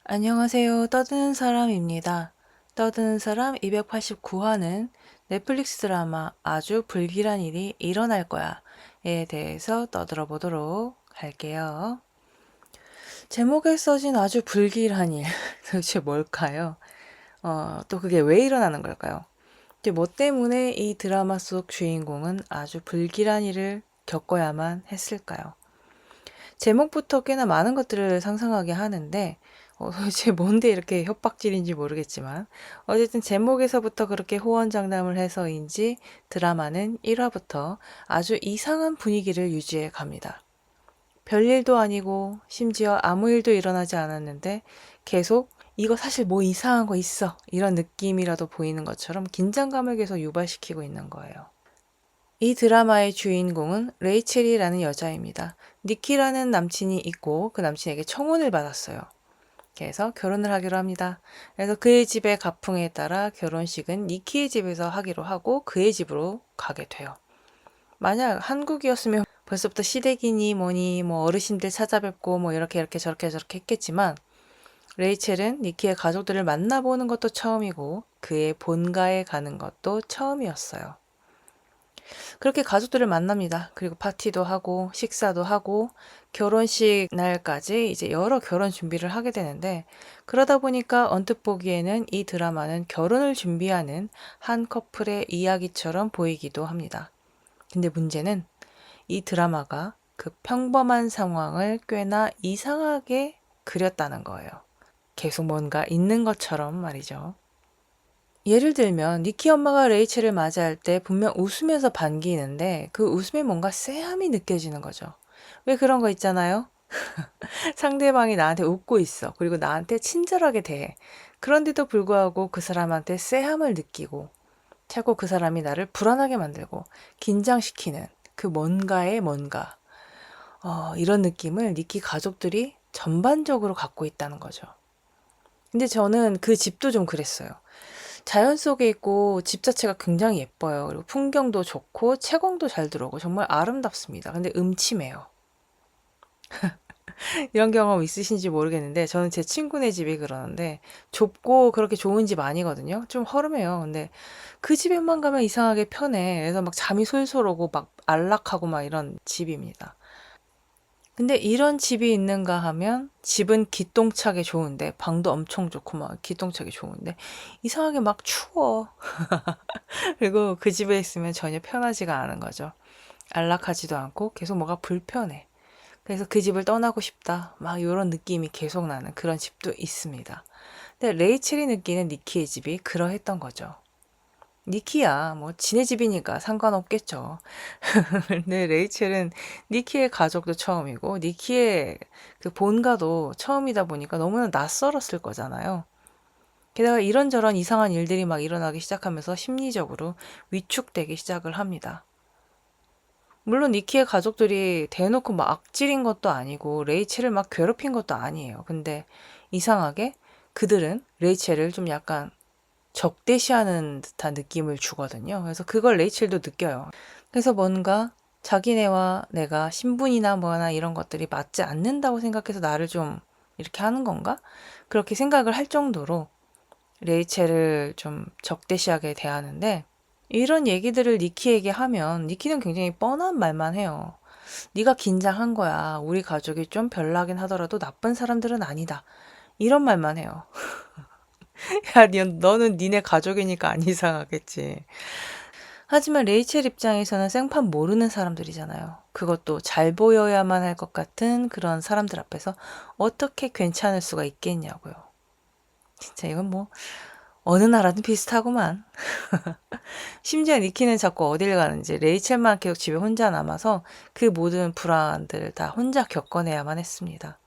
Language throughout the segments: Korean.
안녕하세요. 떠드는 사람입니다. 떠드는 사람 289화는 넷플릭스 드라마 아주 불길한 일이 일어날 거야에 대해서 떠들어 보도록 할게요. 제목에 써진 아주 불길한 일, 도대체 뭘까요? 또 그게 왜 일어나는 걸까요? 뭐 때문에 이 드라마 속 주인공은 아주 불길한 일을 겪어야만 했을까요? 제목부터 꽤나 많은 것들을 상상하게 하는데 도대체 뭔데 이렇게 협박질인지 모르겠지만 어쨌든 제목에서부터 그렇게 호언장담을 해서인지 드라마는 1화부터 아주 이상한 분위기를 유지해 갑니다. 별일도 아니고 심지어 아무 일도 일어나지 않았는데 계속 이거 사실 뭐 이상한 거 있어 이런 느낌이라도 보이는 것처럼 긴장감을 계속 유발시키고 있는 거예요. 이 드라마의 주인공은 레이첼이라는 여자입니다. 니키라는 남친이 있고 그 남친에게 청혼을 받았어요. 그래서 결혼을 하기로 합니다. 그래서 그의 집의 가풍에 따라 결혼식은 니키의 집에서 하기로 하고 그의 집으로 가게 돼요. 만약 한국이었으면 벌써부터 시댁이니 뭐니 뭐 어르신들 찾아뵙고 뭐 이렇게 저렇게 했겠지만 레이첼은 니키의 가족들을 만나보는 것도 처음이고 그의 본가에 가는 것도 처음이었어요. 그렇게 가족들을 만납니다. 그리고 파티도 하고 식사도 하고 결혼식 날까지 이제 여러 결혼 준비를 하게 되는데 그러다 보니까 언뜻 보기에는 이 드라마는 결혼을 준비하는 한 커플의 이야기처럼 보이기도 합니다. 근데 문제는 이 드라마가 그 평범한 상황을 꽤나 이상하게 그렸다는 거예요. 계속 뭔가 있는 것처럼 말이죠. 예를 들면 니키 엄마가 레이첼을 맞이할 때 분명 웃으면서 반기는데 그 웃음에 뭔가 쎄함이 느껴지는 거죠. 왜 그런 거 있잖아요. 상대방이 나한테 웃고 있어. 그리고 나한테 친절하게 대해. 그런데도 불구하고 그 사람한테 쎄함을 느끼고 자꾸 그 사람이 나를 불안하게 만들고 긴장시키는 그 뭔가의 뭔가. 이런 느낌을 니키 가족들이 전반적으로 갖고 있다는 거죠. 근데 저는 그 집도 좀 그랬어요. 자연 속에 있고 집 자체가 굉장히 예뻐요. 그리고 풍경도 좋고 채광도 잘 들어오고 정말 아름답습니다. 근데 음침해요. 이런 경험 있으신지 모르겠는데 저는 제 친구네 집이 그러는데 좁고 그렇게 좋은 집 아니거든요. 좀 허름해요. 근데 그 집에만 가면 이상하게 편해. 그래서 막 잠이 솔솔 오고 막 안락하고 막 이런 집입니다. 근데 이런 집이 있는가 하면 집은 기똥차게 좋은데 방도 엄청 좋고 막 기똥차게 좋은데 이상하게 막 추워. 그리고 그 집에 있으면 전혀 편하지가 않은 거죠. 안락하지도 않고 계속 뭐가 불편해. 그래서 그 집을 떠나고 싶다. 막 이런 느낌이 계속 나는 그런 집도 있습니다. 근데 레이첼이 느끼는 니키의 집이 그러했던 거죠. 니키야, 뭐, 지네 집이니까 상관없겠죠. 근데 레이첼은 니키의 가족도 처음이고, 니키의 그 본가도 처음이다 보니까 너무나 낯설었을 거잖아요. 게다가 이런저런 이상한 일들이 막 일어나기 시작하면서 심리적으로 위축되기 시작을 합니다. 물론 니키의 가족들이 대놓고 막 악질인 것도 아니고 레이첼을 막 괴롭힌 것도 아니에요. 근데 이상하게 그들은 레이첼을 좀 약간 적대시하는 듯한 느낌을 주거든요. 그래서 그걸 레이첼도 느껴요. 그래서 뭔가 자기네와 내가 신분이나 뭐나 이런 것들이 맞지 않는다고 생각해서 나를 좀 이렇게 하는 건가? 그렇게 생각을 할 정도로 레이첼을 좀 적대시하게 대하는데 이런 얘기들을 니키에게 하면 니키는 굉장히 뻔한 말만 해요. 네가 긴장한 거야. 우리 가족이 좀 별나긴 하더라도 나쁜 사람들은 아니다. 이런 말만 해요. 야, 너는 니네 가족이니까 안 이상하겠지. 하지만 레이첼 입장에서는 생판 모르는 사람들이잖아요. 그것도 잘 보여야만 할 것 같은 그런 사람들 앞에서 어떻게 괜찮을 수가 있겠냐고요. 진짜 이건 뭐 어느 나라든 비슷하구만. 심지어 니키는 자꾸 어딜 가는지 레이첼만 계속 집에 혼자 남아서 그 모든 불안들을 다 혼자 겪어내야만 했습니다.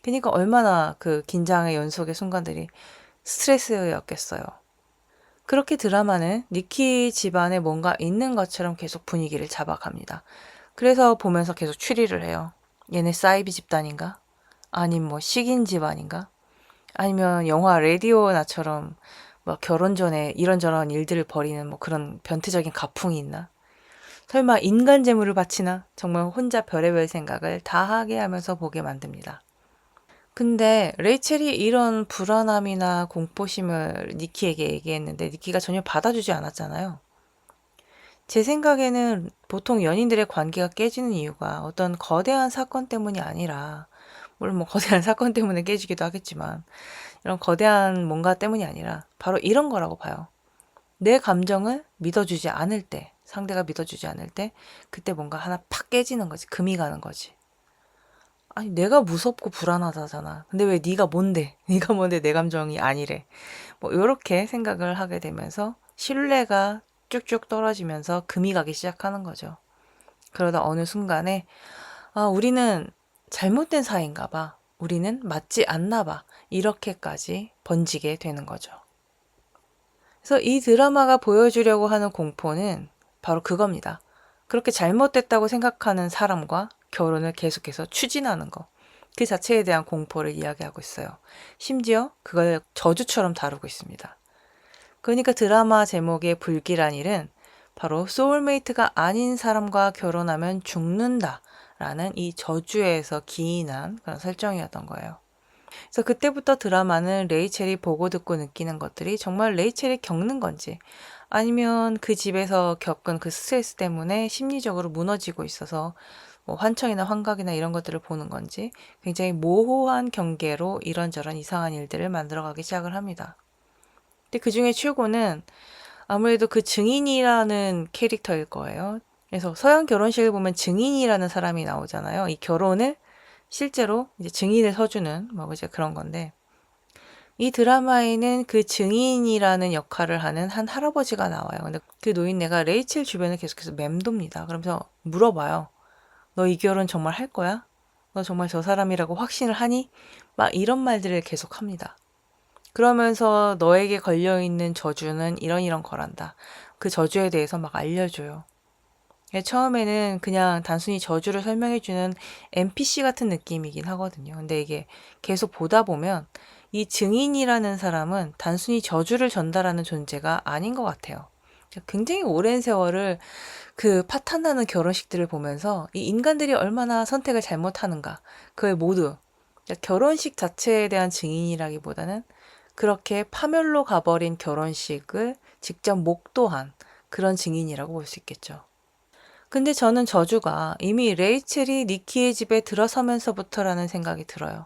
그러니까 얼마나 그 긴장의 연속의 순간들이 스트레스였겠어요. 그렇게 드라마는 니키 집안에 뭔가 있는 것처럼 계속 분위기를 잡아갑니다. 그래서 보면서 계속 추리를 해요. 얘네 사이비 집단인가? 아님 뭐 식인 집안인가? 아니면 영화 레디오나처럼 뭐 결혼 전에 이런저런 일들을 벌이는 뭐 그런 변태적인 가풍이 있나? 설마 인간 재물을 바치나? 정말 혼자 별의별 생각을 다 하게 하면서 보게 만듭니다. 근데 레이첼이 이런 불안함이나 공포심을 니키에게 얘기했는데 니키가 전혀 받아주지 않았잖아요. 제 생각에는 보통 연인들의 관계가 깨지는 이유가 어떤 거대한 사건 때문이 아니라, 물론 뭐 거대한 사건 때문에 깨지기도 하겠지만, 이런 거대한 뭔가 때문이 아니라 바로 이런 거라고 봐요. 내 감정을 믿어주지 않을 때, 상대가 믿어주지 않을 때, 그때 뭔가 하나 팍 깨지는 거지. 금이 가는 거지. 아니, 내가 무섭고 불안하다잖아. 근데 왜 네가 뭔데? 네가 뭔데 내 감정이 아니래. 뭐 이렇게 생각을 하게 되면서 신뢰가 쭉쭉 떨어지면서 금이 가기 시작하는 거죠. 그러다 어느 순간에 우리는 잘못된 사이인가 봐. 우리는 맞지 않나 봐. 이렇게까지 번지게 되는 거죠. 그래서 이 드라마가 보여주려고 하는 공포는 바로 그겁니다. 그렇게 잘못됐다고 생각하는 사람과 결혼을 계속해서 추진하는 거. 그 자체에 대한 공포를 이야기하고 있어요. 심지어 그걸 저주처럼 다루고 있습니다. 그러니까 드라마 제목의 불길한 일은 바로 소울메이트가 아닌 사람과 결혼하면 죽는다라는 이 저주에서 기인한 그런 설정이었던 거예요. 그래서 그때부터 드라마는 레이첼이 보고 듣고 느끼는 것들이 정말 레이첼이 겪는 건지, 아니면 그 집에서 겪은 그 스트레스 때문에 심리적으로 무너지고 있어서 뭐 환청이나 환각이나 이런 것들을 보는 건지, 굉장히 모호한 경계로 이런저런 이상한 일들을 만들어가기 시작을 합니다. 근데 그 중에 최고는 아무래도 그 증인이라는 캐릭터일 거예요. 그래서 서양 결혼식을 보면 증인이라는 사람이 나오잖아요. 이 결혼을 실제로 이제 증인을 서주는 뭐 이제 그런 건데, 이 드라마에는 그 증인이라는 역할을 하는 한 할아버지가 나와요. 근데 그 노인네가 레이첼 주변을 계속해서 맴돕니다. 그러면서 물어봐요. 너 이 결혼 정말 할 거야? 너 정말 저 사람이라고 확신을 하니? 막 이런 말들을 계속 합니다. 그러면서 너에게 걸려있는 저주는 이런 거란다. 그 저주에 대해서 막 알려줘요. 처음에는 그냥 단순히 저주를 설명해주는 NPC 같은 느낌이긴 하거든요. 근데 이게 계속 보다 보면 이 증인이라는 사람은 단순히 저주를 전달하는 존재가 아닌 것 같아요. 굉장히 오랜 세월을 그 파탄나는 결혼식들을 보면서 이 인간들이 얼마나 선택을 잘못하는가, 그걸 모두 결혼식 자체에 대한 증인이라기보다는 그렇게 파멸로 가버린 결혼식을 직접 목도한 그런 증인이라고 볼 수 있겠죠. 근데 저는 저주가 이미 레이첼이 니키의 집에 들어서면서부터라는 생각이 들어요.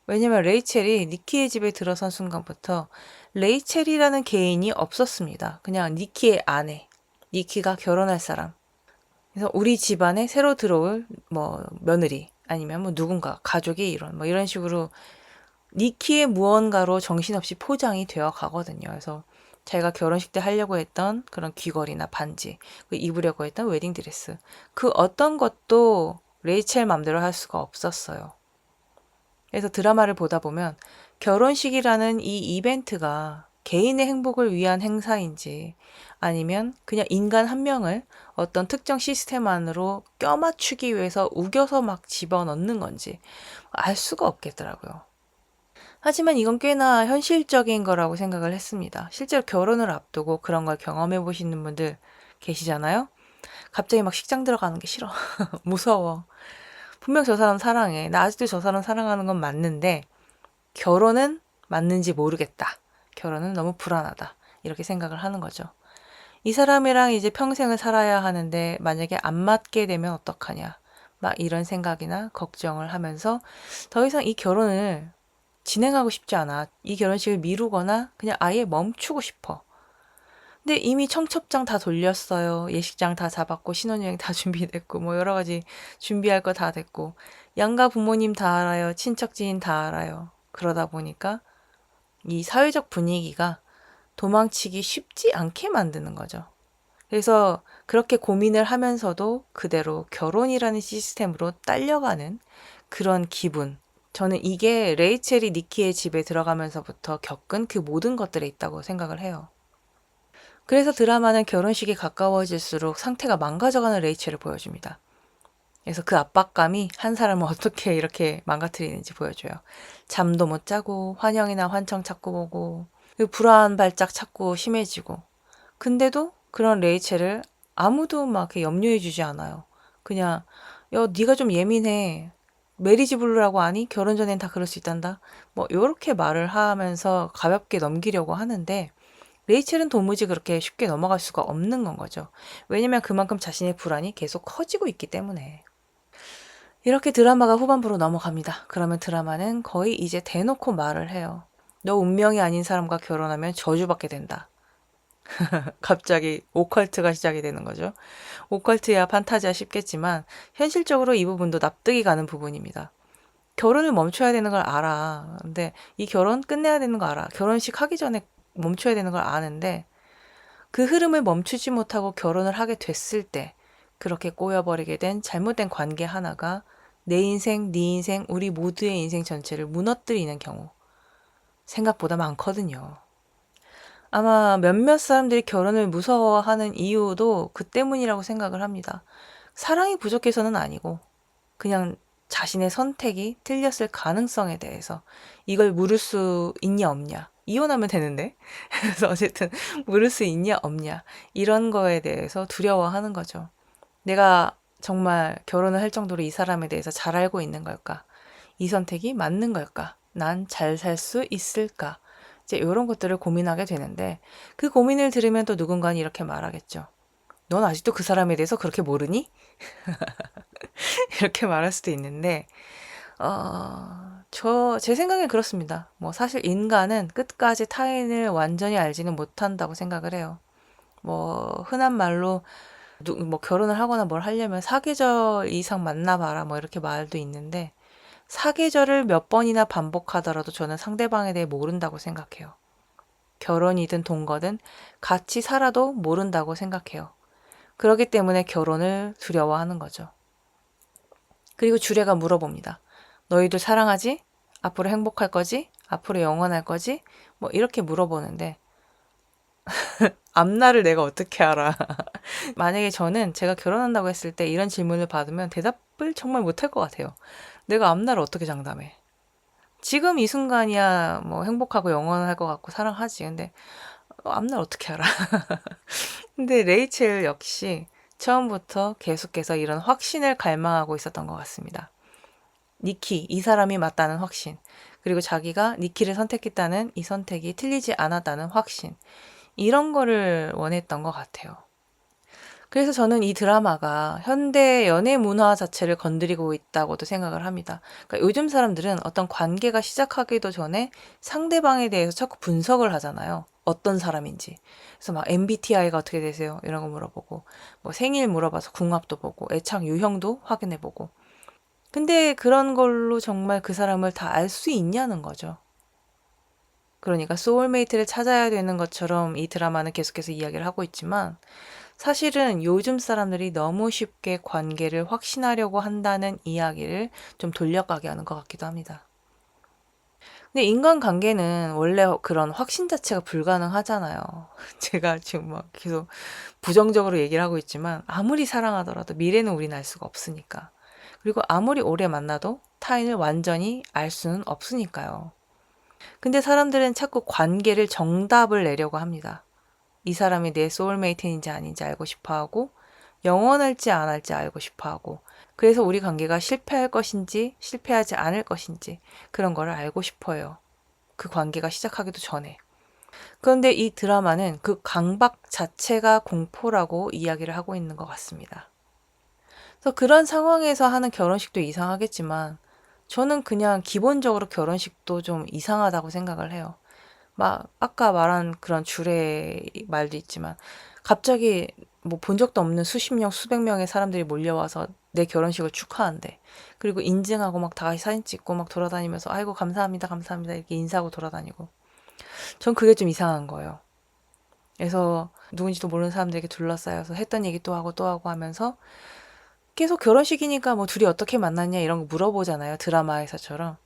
왜냐면 레이첼이 니키의 집에 들어선 순간부터 레이첼이라는 개인이 없었습니다. 그냥 니키의 아내, 니키가 결혼할 사람. 그래서 우리 집안에 새로 들어올 뭐 며느리, 아니면 뭐 누군가 가족의 일원, 뭐 이런 식으로 니키의 무언가로 정신없이 포장이 되어 가거든요. 그래서 자기가 결혼식 때 하려고 했던 그런 귀걸이나 반지, 그 입으려고 했던 웨딩드레스, 그 어떤 것도 레이첼 맘대로 할 수가 없었어요. 그래서 드라마를 보다 보면 결혼식이라는 이 이벤트가 개인의 행복을 위한 행사인지, 아니면 그냥 인간 한 명을 어떤 특정 시스템 안으로 껴맞추기 위해서 우겨서 막 집어넣는 건지 알 수가 없겠더라고요. 하지만 이건 꽤나 현실적인 거라고 생각을 했습니다. 실제로 결혼을 앞두고 그런 걸 경험해 보시는 분들 계시잖아요? 갑자기 막 식장 들어가는 게 싫어. 무서워. 분명 저 사람 사랑해. 나 아직도 저 사람 사랑하는 건 맞는데, 결혼은 맞는지 모르겠다. 결혼은 너무 불안하다. 이렇게 생각을 하는 거죠. 이 사람이랑 이제 평생을 살아야 하는데 만약에 안 맞게 되면 어떡하냐. 막 이런 생각이나 걱정을 하면서 더 이상 이 결혼을 진행하고 싶지 않아. 이 결혼식을 미루거나 그냥 아예 멈추고 싶어. 근데 이미 청첩장 다 돌렸어요. 예식장 다 잡았고 신혼여행 다 준비됐고 뭐 여러 가지 준비할 거 다 됐고 양가 부모님 다 알아요. 친척 지인 다 알아요. 그러다 보니까 이 사회적 분위기가 도망치기 쉽지 않게 만드는 거죠. 그래서 그렇게 고민을 하면서도 그대로 결혼이라는 시스템으로 딸려가는 그런 기분. 저는 이게 레이첼이 니키의 집에 들어가면서부터 겪은 그 모든 것들에 있다고 생각을 해요. 그래서 드라마는 결혼식이 가까워질수록 상태가 망가져가는 레이첼을 보여줍니다. 그래서 그 압박감이 한 사람을 어떻게 이렇게 망가뜨리는지 보여줘요. 잠도 못 자고 환영이나 환청 찾고 보고 불안 발작 찾고 심해지고, 근데도 그런 레이첼을 아무도 막 이렇게 염려해주지 않아요. 그냥 네가 좀 예민해. 메리지 블루라고 아니? 결혼 전엔 다 그럴 수 있단다. 뭐 요렇게 말을 하면서 가볍게 넘기려고 하는데 레이첼은 도무지 그렇게 쉽게 넘어갈 수가 없는 건 거죠. 왜냐면 그만큼 자신의 불안이 계속 커지고 있기 때문에. 이렇게 드라마가 후반부로 넘어갑니다. 그러면 드라마는 거의 이제 대놓고 말을 해요. 너 운명이 아닌 사람과 결혼하면 저주받게 된다. 갑자기 오컬트가 시작이 되는 거죠. 오컬트야 판타지야 싶겠지만 현실적으로 이 부분도 납득이 가는 부분입니다. 결혼을 멈춰야 되는 걸 알아. 근데 이 결혼 끝내야 되는 거 알아. 결혼식 하기 전에 멈춰야 되는 걸 아는데 그 흐름을 멈추지 못하고 결혼을 하게 됐을 때 그렇게 꼬여버리게 된 잘못된 관계 하나가 내 인생, 네 인생, 우리 모두의 인생 전체를 무너뜨리는 경우 생각보다 많거든요. 아마 몇몇 사람들이 결혼을 무서워하는 이유도 그 때문이라고 생각을 합니다. 사랑이 부족해서는 아니고 그냥 자신의 선택이 틀렸을 가능성에 대해서 이걸 물을 수 있냐 없냐. 이혼하면 되는데. 그래서 어쨌든 물을 수 있냐 없냐. 이런 거에 대해서 두려워하는 거죠. 내가 정말 결혼을 할 정도로 이 사람에 대해서 잘 알고 있는 걸까? 이 선택이 맞는 걸까? 난 잘 살 수 있을까? 이제 이런 것들을 고민하게 되는데 그 고민을 들으면 또 누군가는 이렇게 말하겠죠. 넌 아직도 그 사람에 대해서 그렇게 모르니? 이렇게 말할 수도 있는데 제 생각엔 그렇습니다. 뭐 사실 인간은 끝까지 타인을 완전히 알지는 못한다고 생각을 해요. 뭐 흔한 말로 뭐 결혼을 하거나 뭘 하려면 사계절 이상 만나봐라 뭐 이렇게 말도 있는데 사계절을 몇 번이나 반복하더라도 저는 상대방에 대해 모른다고 생각해요. 결혼이든 동거든 같이 살아도 모른다고 생각해요. 그렇기 때문에 결혼을 두려워하는 거죠. 그리고 주례가 물어봅니다. 너희들 사랑하지? 앞으로 행복할 거지? 앞으로 영원할 거지? 뭐 이렇게 물어보는데 앞날을 내가 어떻게 알아? 만약에 저는 제가 결혼한다고 했을 때 이런 질문을 받으면 대답을 정말 못할 것 같아요. 내가 앞날을 어떻게 장담해? 지금 이 순간이야 뭐 행복하고 영원할 것 같고 사랑하지. 근데 앞날 어떻게 알아? 근데 레이첼 역시 처음부터 계속해서 이런 확신을 갈망하고 있었던 것 같습니다. 니키, 이 사람이 맞다는 확신. 그리고 자기가 니키를 선택했다는 이 선택이 틀리지 않았다는 확신. 이런 거를 원했던 것 같아요. 그래서 저는 이 드라마가 현대 연애 문화 자체를 건드리고 있다고도 생각을 합니다. 그러니까 요즘 사람들은 어떤 관계가 시작하기도 전에 상대방에 대해서 자꾸 분석을 하잖아요. 어떤 사람인지. 그래서 막 MBTI가 어떻게 되세요? 이런 거 물어보고, 뭐 생일 물어봐서 궁합도 보고, 애착 유형도 확인해보고. 근데 그런 걸로 정말 그 사람을 다 알 수 있냐는 거죠. 그러니까 소울메이트를 찾아야 되는 것처럼 이 드라마는 계속해서 이야기를 하고 있지만 사실은 요즘 사람들이 너무 쉽게 관계를 확신하려고 한다는 이야기를 좀 돌려가게 하는 것 같기도 합니다. 근데 인간관계는 원래 그런 확신 자체가 불가능하잖아요. 제가 지금 막 계속 부정적으로 얘기를 하고 있지만 아무리 사랑하더라도 미래는 우리는 알 수가 없으니까. 그리고 아무리 오래 만나도 타인을 완전히 알 수는 없으니까요. 근데 사람들은 자꾸 관계를 정답을 내려고 합니다. 이 사람이 내 소울메이트인지 아닌지 알고 싶어 하고, 영원할지 안 할지 알고 싶어 하고, 그래서 우리 관계가 실패할 것인지, 실패하지 않을 것인지, 그런 거를 알고 싶어요. 그 관계가 시작하기도 전에. 그런데 이 드라마는 그 강박 자체가 공포라고 이야기를 하고 있는 것 같습니다. 그래서 그런 상황에서 하는 결혼식도 이상하겠지만, 저는 그냥 기본적으로 결혼식도 좀 이상하다고 생각을 해요. 막 아까 말한 그런 주례 말도 있지만 갑자기 뭐 본 적도 없는 수십 명, 수백 명의 사람들이 몰려와서 내 결혼식을 축하한대. 그리고 인증하고 막 다 같이 사진 찍고 막 돌아다니면서 아이고 감사합니다, 감사합니다 이렇게 인사하고 돌아다니고. 전 그게 좀 이상한 거예요. 그래서 누군지도 모르는 사람들에게 둘러싸여서 했던 얘기 또 하고 또 하고 하면서 계속 결혼식이니까 뭐 둘이 어떻게 만났냐 이런 거 물어보잖아요. 드라마에서처럼.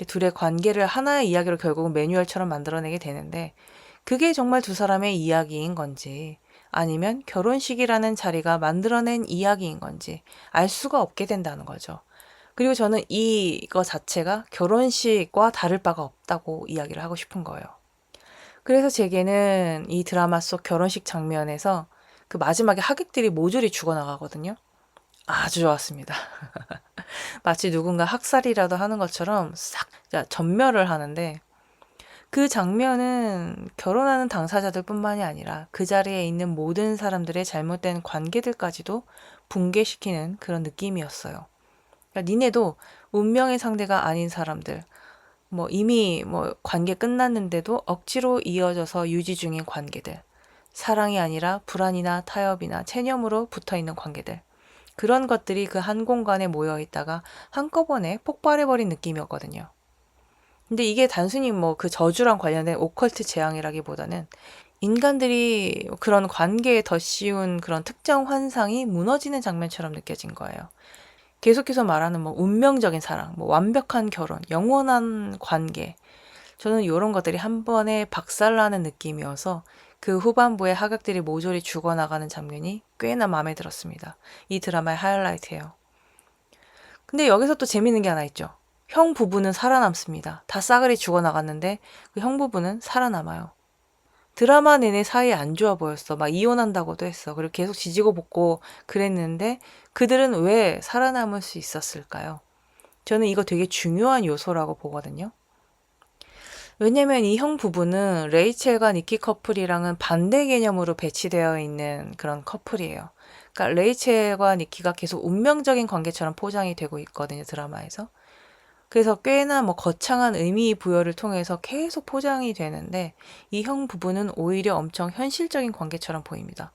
둘의 관계를 하나의 이야기로 결국은 매뉴얼처럼 만들어내게 되는데 그게 정말 두 사람의 이야기인 건지 아니면 결혼식이라는 자리가 만들어낸 이야기인 건지 알 수가 없게 된다는 거죠. 그리고 저는 이거 자체가 결혼식과 다를 바가 없다고 이야기를 하고 싶은 거예요. 그래서 제게는 이 드라마 속 결혼식 장면에서 그 마지막에 하객들이 모조리 죽어나가거든요. 아주 좋았습니다. 마치 누군가 학살이라도 하는 것처럼 싹 전멸을 하는데 그 장면은 결혼하는 당사자들뿐만이 아니라 그 자리에 있는 모든 사람들의 잘못된 관계들까지도 붕괴시키는 그런 느낌이었어요. 그러니까 니네도 운명의 상대가 아닌 사람들, 뭐 이미 뭐 관계 끝났는데도 억지로 이어져서 유지 중인 관계들, 사랑이 아니라 불안이나 타협이나 체념으로 붙어 있는 관계들, 그런 것들이 그 한 공간에 모여 있다가 한꺼번에 폭발해버린 느낌이었거든요. 근데 이게 단순히 뭐 그 저주랑 관련된 오컬트 재앙이라기보다는 인간들이 그런 관계에 덧씌운 그런 특정 환상이 무너지는 장면처럼 느껴진 거예요. 계속해서 말하는 뭐 운명적인 사랑, 뭐 완벽한 결혼, 영원한 관계. 저는 이런 것들이 한 번에 박살나는 느낌이어서 그 후반부에 하객들이 모조리 죽어나가는 장면이 꽤나 마음에 들었습니다. 이 드라마의 하이라이트예요. 근데 여기서 또 재밌는 게 하나 있죠. 형 부부는 살아남습니다. 다 싸그리 죽어나갔는데 그 형 부부는 살아남아요. 드라마 내내 사이 안 좋아 보였어. 막 이혼한다고도 했어. 그리고 계속 지지고 볶고 그랬는데 그들은 왜 살아남을 수 있었을까요? 저는 이거 되게 중요한 요소라고 보거든요. 왜냐면 이 형 부부는 레이첼과 니키 커플이랑은 반대 개념으로 배치되어 있는 그런 커플이에요. 그러니까 레이첼과 니키가 계속 운명적인 관계처럼 포장이 되고 있거든요, 드라마에서. 그래서 꽤나 뭐 거창한 의미 부여를 통해서 계속 포장이 되는데 이 형 부부는 오히려 엄청 현실적인 관계처럼 보입니다.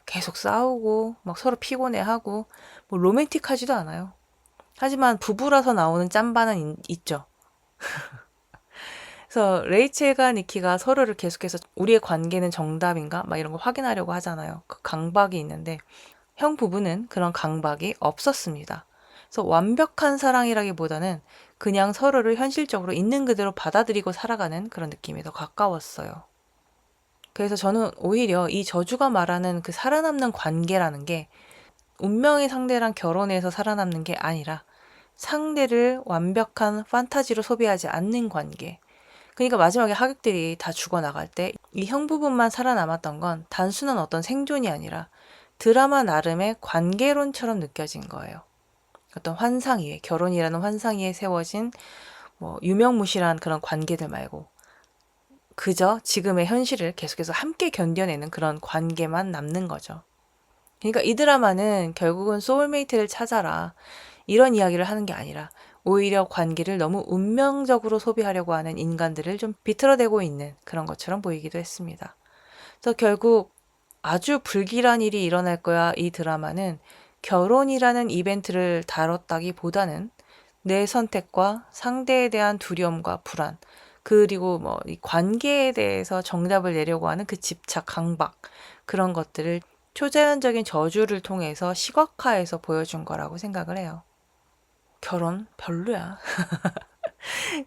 계속 싸우고 막 서로 피곤해하고 뭐 로맨틱하지도 않아요. 하지만 부부라서 나오는 짬바는 있죠. 그래서 레이첼과 니키가 서로를 계속해서 우리의 관계는 정답인가? 막 이런 거 확인하려고 하잖아요. 그 강박이 있는데 형 부부는 그런 강박이 없었습니다. 그래서 완벽한 사랑이라기보다는 그냥 서로를 현실적으로 있는 그대로 받아들이고 살아가는 그런 느낌이 더 가까웠어요. 그래서 저는 오히려 이 저주가 말하는 그 살아남는 관계라는 게 운명의 상대랑 결혼해서 살아남는 게 아니라 상대를 완벽한 판타지로 소비하지 않는 관계. 그러니까 마지막에 하객들이 다 죽어나갈 때 이 형 부분만 살아남았던 건 단순한 어떤 생존이 아니라 드라마 나름의 관계론처럼 느껴진 거예요. 어떤 환상 위에, 결혼이라는 환상 위에 세워진 뭐 유명무실한 그런 관계들 말고 그저 지금의 현실을 계속해서 함께 견뎌내는 그런 관계만 남는 거죠. 그러니까 이 드라마는 결국은 소울메이트를 찾아라 이런 이야기를 하는 게 아니라 오히려 관계를 너무 운명적으로 소비하려고 하는 인간들을 좀 비틀어대고 있는 그런 것처럼 보이기도 했습니다. 그래서 결국 아주 불길한 일이 일어날 거야 이 드라마는 결혼이라는 이벤트를 다뤘다기보다는 내 선택과 상대에 대한 두려움과 불안, 그리고 뭐 이 관계에 대해서 정답을 내려고 하는 그 집착, 강박, 그런 것들을 초자연적인 저주를 통해서 시각화해서 보여준 거라고 생각을 해요. 결혼 별로야.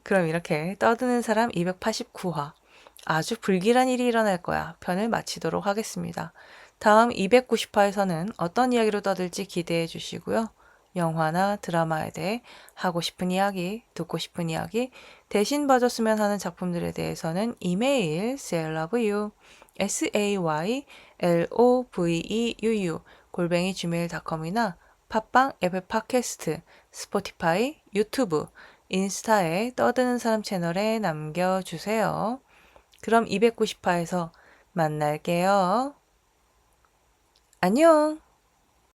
그럼 이렇게 떠드는 사람 289화. 아주 불길한 일이 일어날 거야. 편을 마치도록 하겠습니다. 다음 290화에서는 어떤 이야기로 떠들지 기대해 주시고요. 영화나 드라마에 대해 하고 싶은 이야기, 듣고 싶은 이야기, 대신 봐줬으면 하는 작품들에 대해서는 이메일 sayloveU, sayloveuu 골뱅이 gmail.com이나 팟빵, 애플 팟캐스트, 스포티파이, 유튜브, 인스타에 떠드는 사람 채널에 남겨주세요. 그럼 290화에서 만날게요. 안녕!